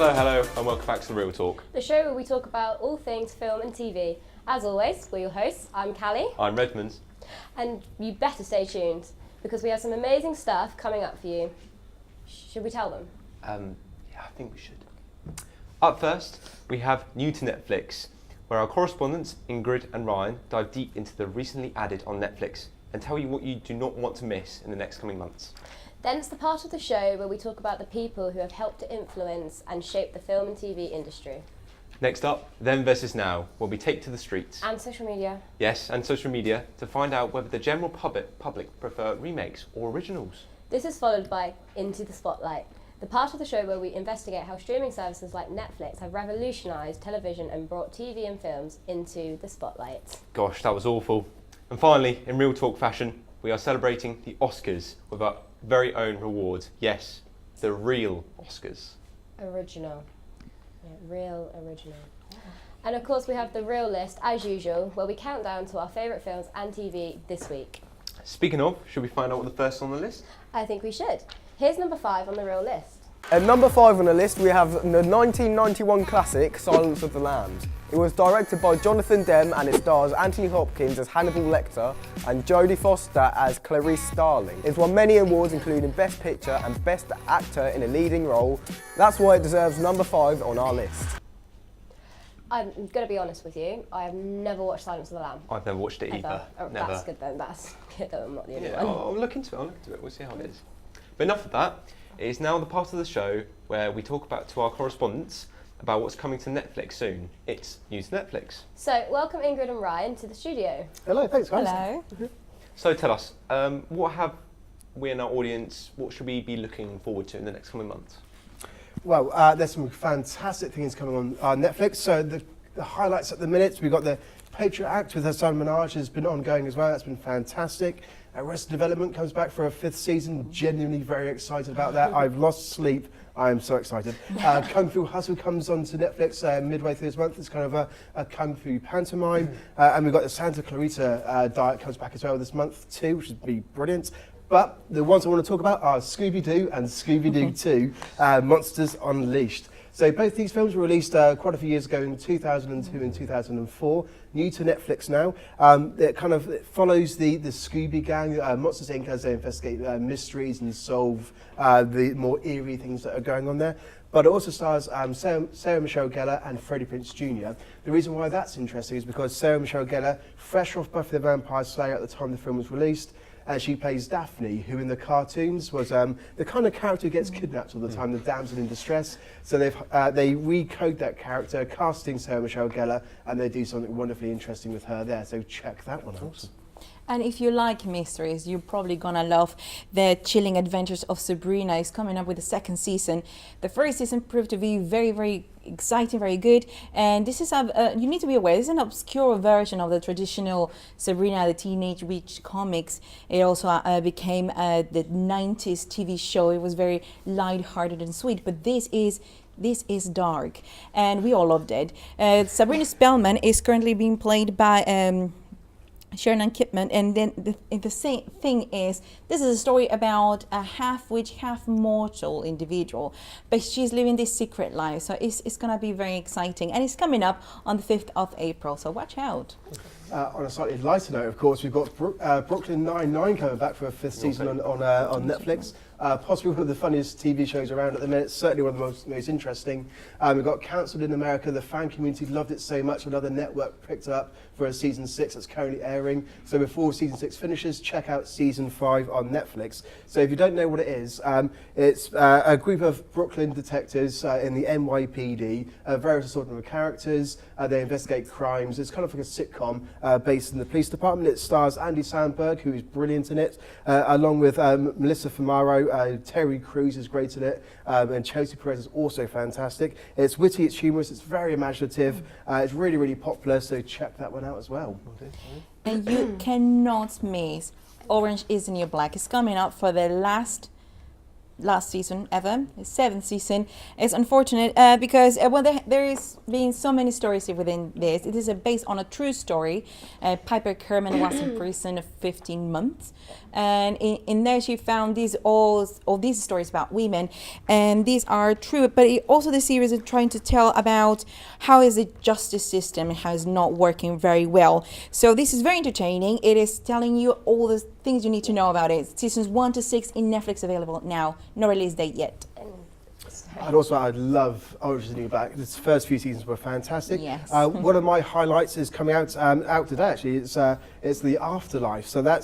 Hello, and welcome back to Real Talk. The show where we talk about all things film and TV. As always, we're your hosts. I'm Callie. I'm Redmond. And you better stay tuned, because we have some amazing stuff coming up for you. Should we tell them? Yeah, I think we should. Up first, we have new to Netflix, where our correspondents Ingrid and Ryan dive deep into the recently added on Netflix and tell you what you do not want to miss in the next coming months. Then it's the part of the show where we talk about the people who have helped to influence and shape the film and TV industry. Next up, Then versus Now, where we take to the streets. And social media. Yes, and social media, to find out whether the general public prefer remakes or originals. This is followed by Into the Spotlight, the part of the show where we investigate how streaming services like Netflix have revolutionised television and brought TV and films into the spotlight. Gosh, that was awful. And finally, in Real Talk fashion, we are celebrating the Oscars with our very own rewards. Yes, the real Oscars. Original. Yeah, real original. And of course we have the Real List, as usual, where we count down to our favourite films and TV this week. Speaking of, should we find out what the first on the list? I think we should. Here's number 5 on the Real List. At number 5 on the list, we have the 1991 classic, Silence of the Lambs. It was directed by Jonathan Demme and it stars Anthony Hopkins as Hannibal Lecter and Jodie Foster as Clarice Starling. It's won many awards, including Best Picture and Best Actor in a Leading Role. That's why it deserves number 5 on our list. I'm going to be honest with you, I have never watched Silence of the Lambs. I've never watched it either. Oh, never. That's good then, that's good that I'm not the only Yeah, one. I'll look into it, we'll see how it is. But enough of that, it is now the part of the show where we talk about to our correspondents about what's coming to Netflix soon. It's new to Netflix. So, welcome Ingrid and Ryan to the studio. Hello, thanks guys. Hello. So tell us, what have we in our audience, what should we be looking forward to in the next coming months? Well, there's some fantastic things coming on Netflix. So the highlights at the minute, we've got the Patriot Act with Hassan Minhaj has been ongoing as well. That's been fantastic. Arrested Development comes back for a 5th season. Genuinely very excited about that. I've lost sleep. I am so excited. Kung Fu Hustle comes onto Netflix midway through this month. It's kind of a Kung Fu pantomime. And we've got the Santa Clarita Diet comes back as well this month too, which would be brilliant. But the ones I want to talk about are Scooby-Doo and Scooby-Doo 2, Monsters Unleashed. So both these films were released quite a few years ago in 2002 and 2004, new to Netflix now. It follows the Scooby Gang, Monsters Inc. as they investigate mysteries and solve the more eerie things that are going on there. But it also stars Sarah Michelle Gellar and Freddie Prinze Jr. The reason why that's interesting is because Sarah Michelle Gellar, fresh off Buffy the Vampire Slayer at the time the film was released, she plays Daphne, who in the cartoons was the kind of character who gets kidnapped all the time, the damsel in distress. So they recode that character, casting Sarah Michelle Gellar, and they do something wonderfully interesting with her there. So check that one out. And if you like mysteries, you're probably gonna love the chilling adventures of Sabrina. It's coming up with the 2nd season. The 1st season proved to be very, very exciting, very good. And this is you need to be aware, this is an obscure version of the traditional Sabrina the Teenage Witch comics. It also became the 90s TV show. It was very light-hearted and sweet, but this is dark, and we all loved it. Sabrina Spellman is currently being played by Shannon Kipman, and then the same thing is, this is a story about a half-witch, half-mortal individual, but she's living this secret life, so it's going to be very exciting, and it's coming up on the 5th of April, so watch out. On a slightly lighter note, of course, we've got Brooklyn Nine-Nine coming back for a 5th season on Netflix. Possibly one of the funniest TV shows around at the minute, certainly one of the most interesting. We've got Cancelled in America. The fan community loved it so much, another network picked it up for a season 6 that's currently airing. So before season 6 finishes, check out season 5 on Netflix. So if you don't know what it is, it's a group of Brooklyn detectives in the NYPD, various assortment of characters. They investigate crimes. It's kind of like a sitcom based in the police department. It stars Andy Samberg, who is brilliant in it, along with Melissa Fumaro. Terry Crews is great in it, and Chelsea Perez is also fantastic. It's witty, it's humorous, it's very imaginative, it's really, really popular, so check that one out as well. And you cannot miss Orange is the New Black. It's coming up for the last last season ever, the 7th season. It's unfortunate because there is been so many stories within this. It is based on a true story. Piper Kerman was in prison 15 months, and in there she found all these stories about women, and these are true. But also the series is trying to tell about how is the justice system and how it's not working very well. So this is very entertaining. It is telling you all the things you need to know about it. Seasons 1 to 6 in Netflix available now. No release date yet. I'd love Orange is the New Black. The first few seasons were fantastic. Yes. One of my highlights is coming out today. Actually, it's The Afterlife. So that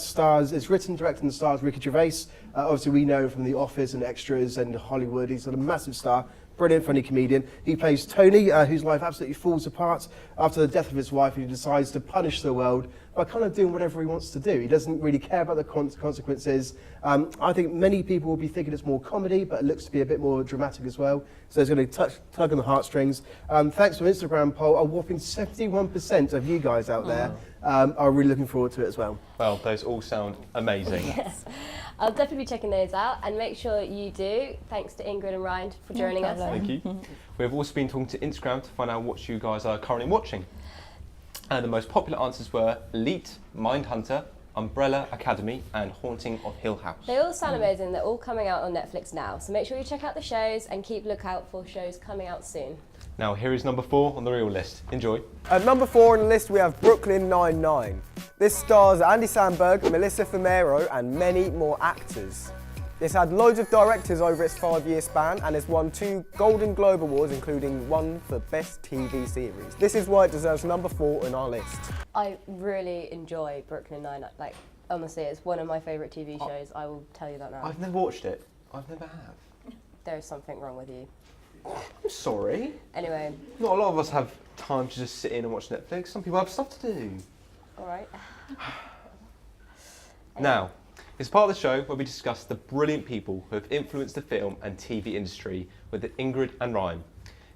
it's written, directed, and stars Ricky Gervais. Obviously, we know him from The Office and Extras and Hollywood. He's a massive star. Brilliant, funny comedian. He plays Tony, whose life absolutely falls apart after the death of his wife, and he decides to punish the world by kind of doing whatever he wants to do. He doesn't really care about the consequences. I think many people will be thinking it's more comedy, but it looks to be a bit more dramatic as well. So it's going to tug on the heartstrings. Thanks to an Instagram poll, a whopping 71% of you guys out there are really looking forward to it as well. Well, those all sound amazing. Yes. I'll definitely be checking those out, and make sure you do. Thanks to Ingrid and Ryan for joining us. Thank you. We've also been talking to Instagram to find out what you guys are currently watching. And the most popular answers were Elite, Mindhunter, Umbrella Academy, and Haunting of Hill House. They all sound amazing. They're all coming out on Netflix now. So make sure you check out the shows and keep lookout for shows coming out soon. Now, here is number 4 on the real list. Enjoy. At number 4 on the list we have Brooklyn Nine-Nine. This stars Andy Samberg, Melissa Fumero and many more actors. It's had loads of directors over its 5-year span and has won 2 Golden Globe Awards, including one for Best TV Series. This is why it deserves number 4 on our list. I really enjoy Brooklyn Nine-Nine. Like, honestly, it's one of my favourite TV shows. I will tell you that now. I've never watched it. I've never have. There's something wrong with you. I'm sorry. Anyway. Not a lot of us have time to just sit in and watch Netflix. Some people have stuff to do. All right. Now, it's part of the show where we discuss the brilliant people who have influenced the film and TV industry with Ingrid and Ryan.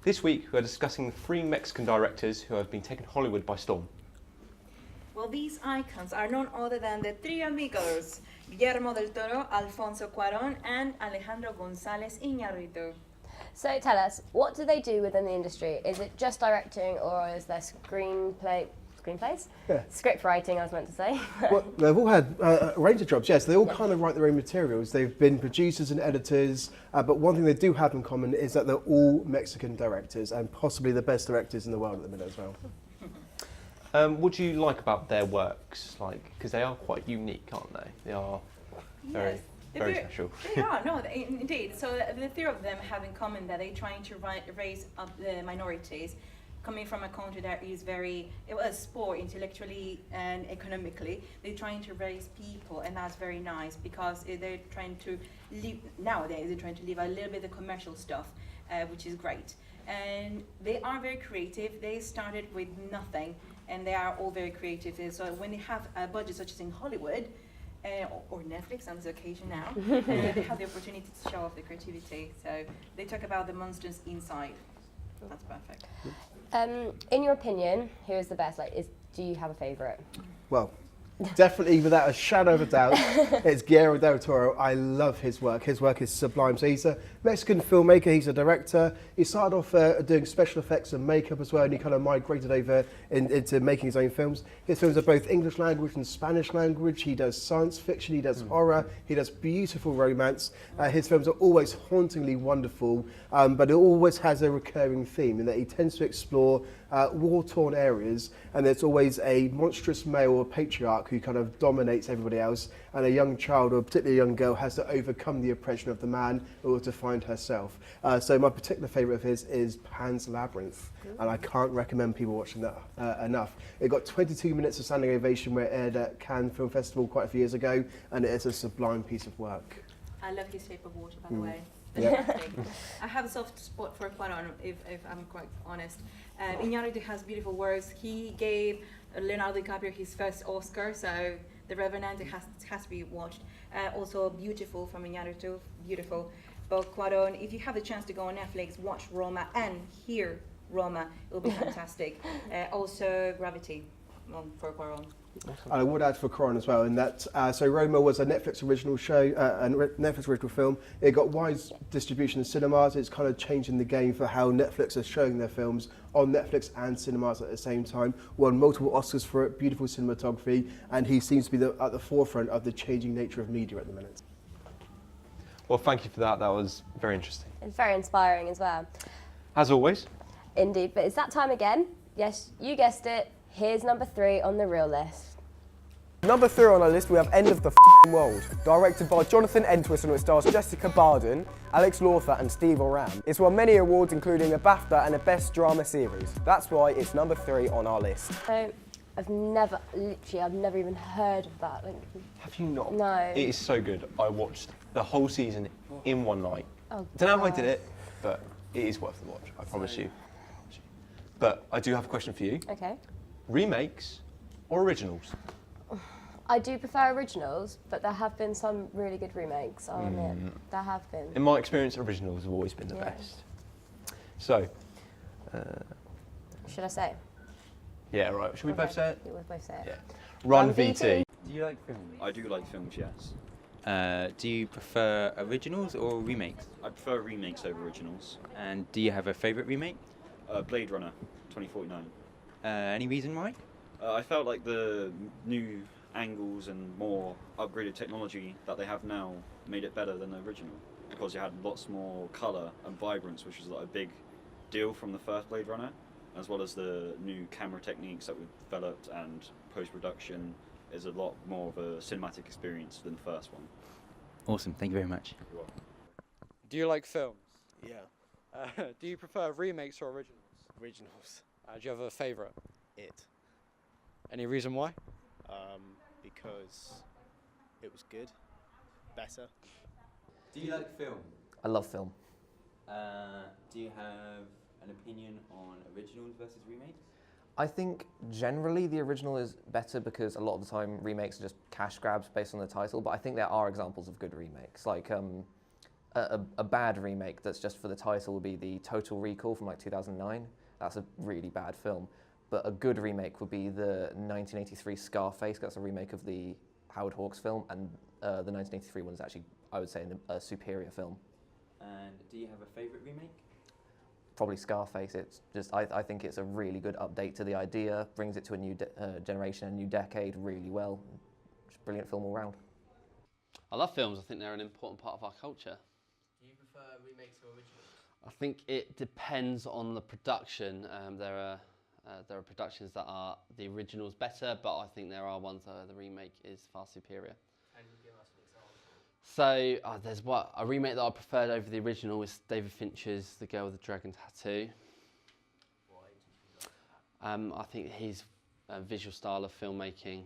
This week, we are discussing the 3 Mexican directors who have been taking Hollywood by storm. Well, these icons are none other than the 3 amigos, Guillermo del Toro, Alfonso Cuarón, and Alejandro González Iñárritu. So tell us, what do they do within the industry? Is it just directing, or is there screenplays? Yeah. Script writing, I was meant to say. Well, they've all had a range of jobs, yes. They all kind of write their own materials. They've been producers and editors, but one thing they do have in common is that they're all Mexican directors and possibly the best directors in the world at the minute as well. What do you like about their works? Because they are quite unique, aren't they? They are very special. They are, no, indeed. So the 3 of them have in common that they're trying to raise up the minorities, coming from a country that is it was poor intellectually and economically. They're trying to raise people, and that's very nice because they're trying to live, nowadays they're trying to leave a little bit of commercial stuff, which is great. And they are very creative. They started with nothing, and they are all very creative. And so when they have a budget such as in Hollywood, or Netflix on this occasion now, they have the opportunity to show off their creativity. So they talk about the monsters inside. That's perfect. In your opinion, who is the best? Do you have a favourite? Well, definitely without a shadow of a doubt, it's Guillermo del Toro. I love his work. His work is sublime. So he's a Mexican filmmaker, he's a director. He started off doing special effects and makeup as well, and he kind of migrated over into making his own films. His films are both English language and Spanish language. He does science fiction, he does horror, he does beautiful romance. His films are always hauntingly wonderful, but it always has a recurring theme in that he tends to explore war-torn areas, and there's always a monstrous male or patriarch who kind of dominates everybody else, and a young child, or particularly a young girl, has to overcome the oppression of the man in order to find herself. So my particular favourite of his is Pan's Labyrinth, and I can't recommend people watching that enough. It got 22 minutes of standing ovation where it aired at Cannes Film Festival quite a few years ago, and it is a sublime piece of work. I love his Shape of Water, by the way. Yeah. I have a soft spot for Cuarón, if I'm quite honest. Iñárritu has beautiful works. He gave Leonardo DiCaprio his first Oscar, so The Revenant has to be watched. Also beautiful from Iñárritu, beautiful. But Cuarón, if you have the chance to go on Netflix, watch Roma and hear Roma, it will be fantastic. Also Gravity. for Quaron. And I would add for Coron as well, in that so Roma was a Netflix original show, Netflix original film. It got wide distribution in cinemas. It's kind of changing the game for how Netflix are showing their films on Netflix and cinemas at the same time. Won multiple Oscars for it, beautiful cinematography, and he seems to be at the forefront of the changing nature of media at the minute. Well, thank you for that. That was very interesting. It's very inspiring as well. As always. Indeed, but it's that time again. Yes, you guessed it. Here's number 3 on the real list. Number 3 on our list, we have End of the F***ing World, directed by Jonathan Entwistle, and it stars Jessica Barden, Alex Lawther and Steve Oram. It's won many awards, including a BAFTA and a Best Drama Series. That's why it's number 3 on our list. So, I've never even heard of that. Like, Have you not? No. It is so good. I watched the whole season in one night. Oh, Don't know how I did God. it, but it is worth the watch, I promise you. But I do have a question for you. Okay. Remakes or originals? I do prefer originals, but there have been some really good remakes, I'll admit. There have been. In my experience, originals have always been the Yeah. best. So, Should I say? yeah, right. Should we both say it? Yeah, we'll both say it. Yeah. Run Run VT. VT. Do you like films? I do like films, yes. Do you prefer originals or remakes? I prefer remakes over originals. And do you have a favourite remake? Blade Runner 2049. Any reason why? I felt like the new angles and more upgraded technology that they have now made it better than the original, because you had lots more colour and vibrance, which was like a big deal from the first Blade Runner, as well as the new camera techniques that were developed, and post-production is a lot more of a cinematic experience than the first one. Awesome, thank you very much. Do you like films? Yeah, Do you prefer remakes or originals? originals. Do you have a favourite? It. Any reason why? Because it was good, better. Do you like film? I love film. Do you have an opinion on originals versus remakes? I think generally the original is better because a lot of the time remakes are just cash grabs based on the title, but I think there are examples of good remakes. Like a bad remake that's just for the title would be the Total Recall from like 2009. That's a really bad film. But a good remake would be the 1983 Scarface. That's a remake of the Howard Hawks film, and the 1983 one is actually, I would say, a superior film. And do you have a favourite remake? Probably Scarface. It's just, I think it's a really good update to the idea, brings it to a new generation, a new decade really well. Just brilliant film all round. I love films. I think they're an important part of our culture. Do you prefer remakes or originals? I think it depends on the production. There are productions that are the original's better, but I think there are ones that the remake is far superior. Can you give us an example? So there's a remake that I preferred over the original is David Fincher's The Girl with the Dragon Tattoo. Why did you like I think his visual style of filmmaking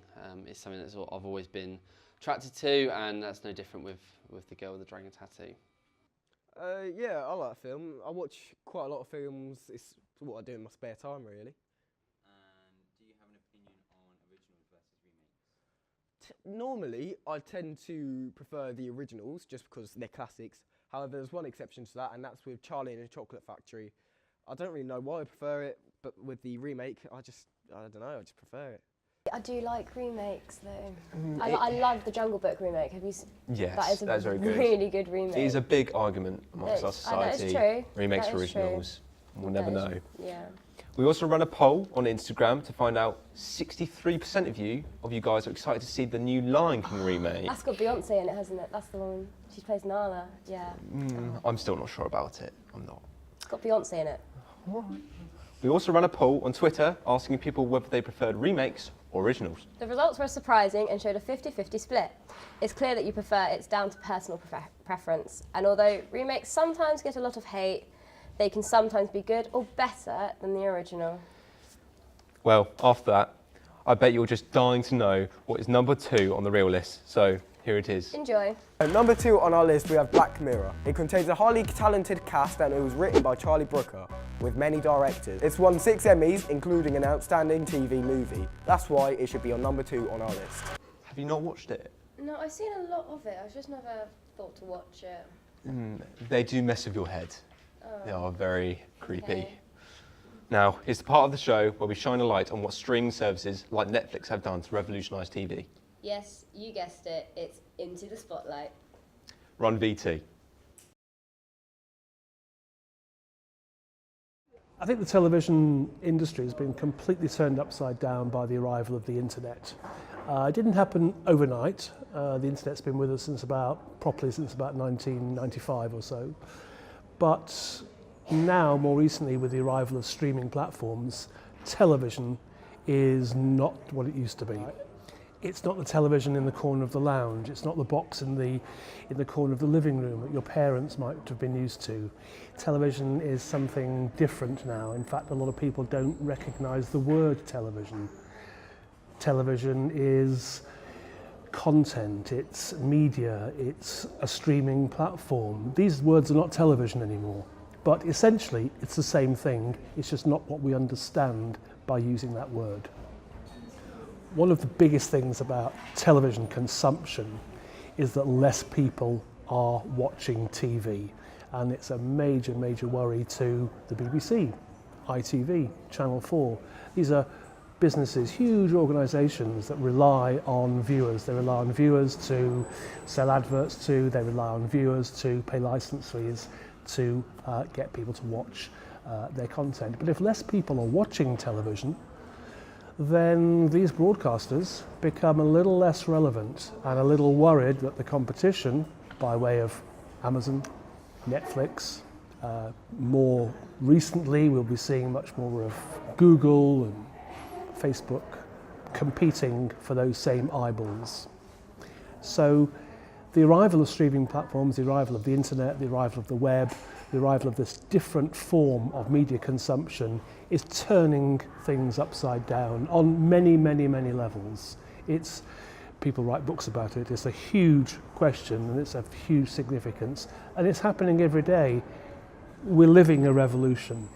is something that I've always been attracted to, and that's no different with The Girl with the Dragon Tattoo. Yeah, I like film. I watch quite a lot of films. It's what I do in my spare time, really. And do you have an opinion on originals versus remakes? Normally, I tend to prefer the originals just because they're classics. However, there's one exception to that, and that's with Charlie and the Chocolate Factory. I don't really know why I prefer it, but with the remake, I don't know, I just prefer it. I do like remakes though. I love the Jungle Book remake. Have you seen? Yes, that is a very good. really good remake. It is a big argument amongst our I know, it's society. true. Remakes That or is true. originals. We'll never That know. is- Yeah. We also run a poll on Instagram to find out 63% of you guys are excited to see the new Lion King remake. That's got Beyonce in it, hasn't it? That's the one. She plays Nala. Yeah. I'm still not sure about it. I'm not. It's got Beyonce in it. We also ran a poll on Twitter asking people whether they preferred remakes or originals. The results were surprising and showed a 50-50 split. It's clear that you prefer it's down to personal preference. And although remakes sometimes get a lot of hate, they can sometimes be good or better than the original. Well, after that, I bet you're just dying to know what is number 2 on the real list. So here it is. Enjoy. At number 2 on our list, we have Black Mirror. It contains a highly talented cast and it was written by Charlie Brooker, with many directors. It's won 6 Emmys, including an outstanding TV movie. That's why it should be on number 2 on our list. Have you not watched it? No, I've seen a lot of it. I've just never thought to watch it. They do mess with your head. They are very creepy. Okay. Now, it's the part of the show where we shine a light on what streaming services like Netflix have done to revolutionise TV. Yes, you guessed it, it's Into the Spotlight. Run VT. I think the television industry has been completely turned upside down by the arrival of the internet. It didn't happen overnight. The internet's been with us properly since about 1995 or so. But now, more recently, with the arrival of streaming platforms, television is not what it used to be. It's not the television in the corner of the lounge. It's not the box in the corner of the living room that your parents might have been used to. Television is something different now. In fact, a lot of people don't recognise the word television. Television is content, it's media, it's a streaming platform. These words are not television anymore. But essentially, it's the same thing. It's just not what we understand by using that word. One of the biggest things about television consumption is that less people are watching TV. And it's a major, major worry to the BBC, ITV, Channel 4. These are businesses, huge organisations that rely on viewers. They rely on viewers to sell adverts to, they rely on viewers to pay licence fees to get people to watch their content. But if less people are watching television, then these broadcasters become a little less relevant and a little worried that the competition, by way of Amazon, Netflix, more recently we'll be seeing much more of Google and Facebook competing for those same eyeballs. So the arrival of streaming platforms, the arrival of the internet, the arrival of the web, the arrival of this different form of media consumption is turning things upside down on many, many, many levels. People write books about it. It's a huge question and it's of huge significance. And it's happening every day. We're living a revolution.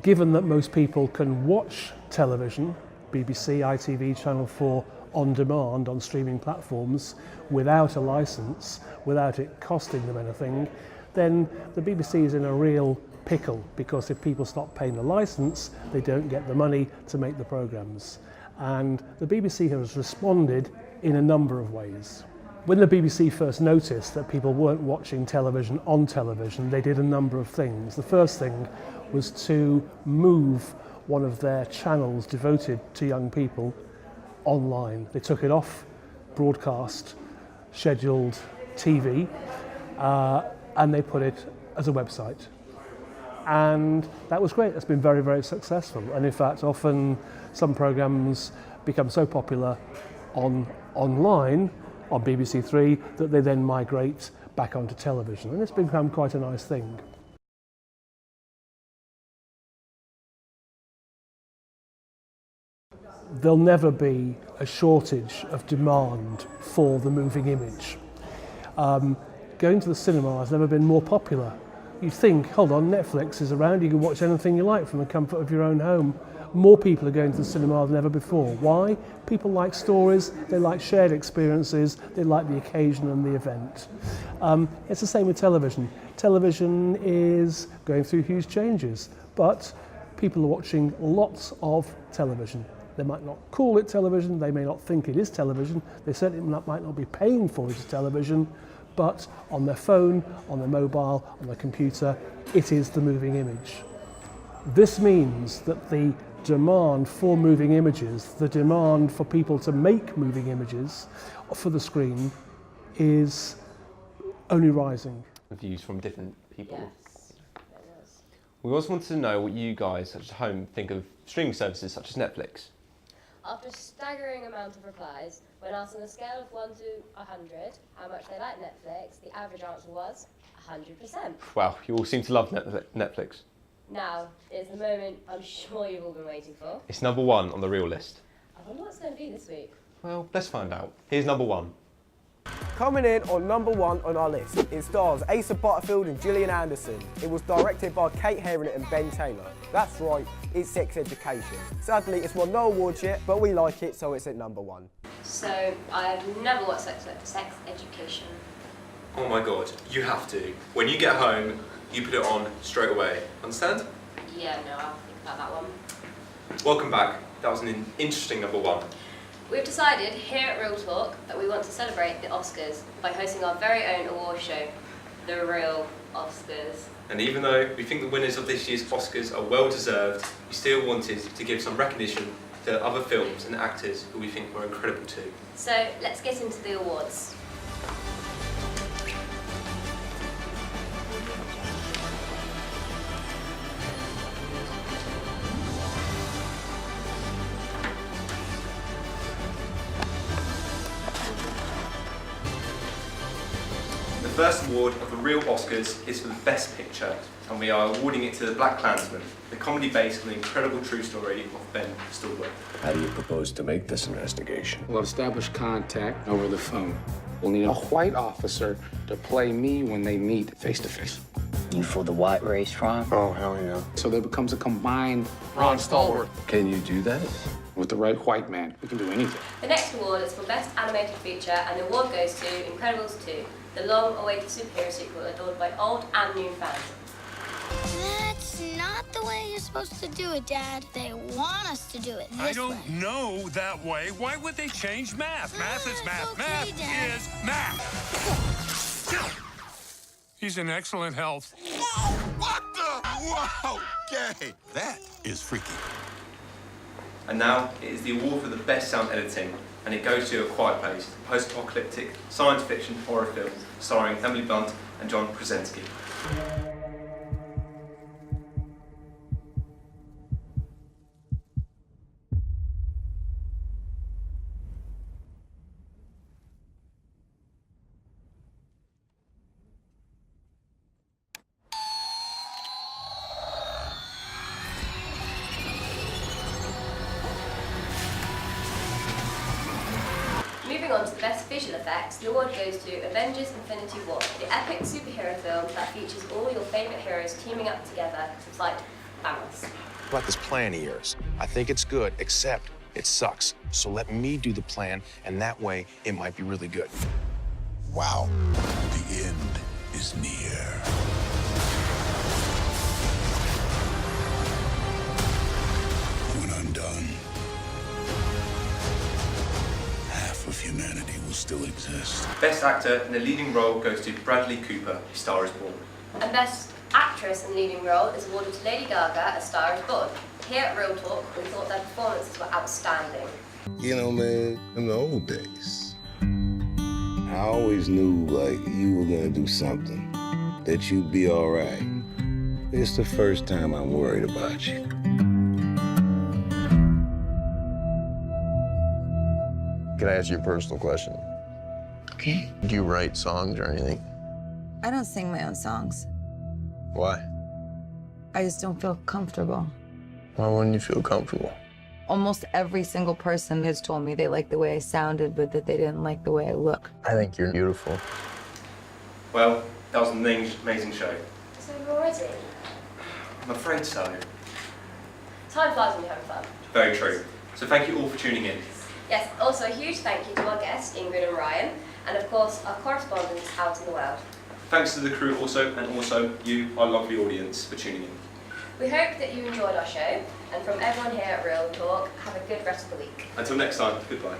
Given that most people can watch television, BBC, ITV, Channel 4, on demand on streaming platforms without a licence, without it costing them anything, then the BBC is in a real pickle, because if people stop paying the licence, they don't get the money to make the programmes. And the BBC has responded in a number of ways. When the BBC first noticed that people weren't watching television on television, they did a number of things. The first thing was to move one of their channels devoted to young people online. They took it off broadcast, scheduled TV, and they put it as a website. And that was great. It's been very, very successful. And in fact, often some programmes become so popular online, on BBC Three, that they then migrate back onto television. And it's become quite a nice thing. There'll never be a shortage of demand for the moving image. Going to the cinema has never been more popular. You'd think, hold on, Netflix is around, you can watch anything you like from the comfort of your own home. More people are going to the cinema than ever before. Why? People like stories, they like shared experiences, they like the occasion and the event. It's the same with television. Television is going through huge changes, but people are watching lots of television. They might not call it television, they may not think it is television, they certainly might not be paying for it as television, but on their phone, on their mobile, on their computer, it is the moving image. This means that the demand for moving images, the demand for people to make moving images for the screen is only rising. Views from different people. Yes, it is. We also wanted to know what you guys at home think of streaming services such as Netflix. After a staggering amount of replies, when asked on a scale of 1 to 100 how much they like Netflix, the average answer was 100%. Wow, you all seem to love Netflix. Now is the moment I'm sure you've all been waiting for. It's number one on the real list. I wonder what it's going to be this week. Well, let's find out. Here's number one. Coming in on number one on our list, it stars Asa Butterfield and Gillian Anderson. It was directed by Kate Herron and Ben Taylor. That's right, it's Sex Education. Sadly, it's won no awards yet, but we like it, so it's at number one. So, I've never watched Sex Education. Oh my god, you have to. When you get home, you put it on straight away. Understand? Yeah, no, I'll think about that one. Welcome back. That was an interesting number one. We've decided here at Real Talk that we want to celebrate the Oscars by hosting our very own award show, The Real Oscars. And even though we think the winners of this year's Oscars are well deserved, we still wanted to give some recognition to other films and actors who we think were incredible too. So let's get into the awards. The first award of the Real Oscars is for the Best Picture, and we are awarding it to The Black Klansman, the comedy based on the incredible true story of Ben Stillwell. How do you propose to make this investigation? We'll establish contact over the phone. We'll need a white officer to play me when they meet face to face. You for the white race, Ron? Oh, hell yeah. So there becomes a combined Ron Stallworth. Can you do that? With the right white man, we can do anything. The next award is for Best Animated Feature, and the award goes to Incredibles 2, the long-awaited superhero sequel adored by old and new fans. That's not the way you're supposed to do it, Dad. They want us to do it this way. I don't know that way. Why would they change math? Math is math. Okay, Math Dad. is math. He's in excellent health. Whoa, what the? Whoa, okay. That is freaky. And now it is the award for the Best Sound Editing, and it goes to A Quiet Place, a post-apocalyptic science fiction horror film starring Emily Blunt and John Krasinski. Moving on to the Best Visual Effects, the award goes to Avengers Infinity War, the epic superhero film that features all your favourite heroes teaming up together to fight Thanos. About this plan of yours. I think it's good, except it sucks. So let me do the plan, and that way it might be really good. Wow. The end is near. When I'm done, half of humanity will still exist. Best Actor in a leading role goes to Bradley Cooper, A Star is Born. And Best Actress in leading role is awarded to Lady Gaga, A Star is Born. Here at Real Talk, we thought their performances were outstanding. You know, man, in the old days, I always knew, like, you were gonna do something, that you'd be all right. It's the first time I'm worried about you. Can I ask you a personal question? Okay. Do you write songs or anything? I don't sing my own songs. Why? I just don't feel comfortable. Why wouldn't you feel comfortable? Almost every single person has told me they liked the way I sounded, but that they didn't like the way I look. I think you're beautiful. Well, that was an amazing show. It's over already. I'm afraid so. Time flies when you're having fun. Very true. So thank you all for tuning in. Yes, also a huge thank you to our guests, Ingrid and Ryan, and of course our correspondents out in the world. Thanks to the crew also, and also you, our lovely audience, for tuning in. We hope that you enjoyed our show, and from everyone here at Real Talk, have a good rest of the week. Until next time, goodbye.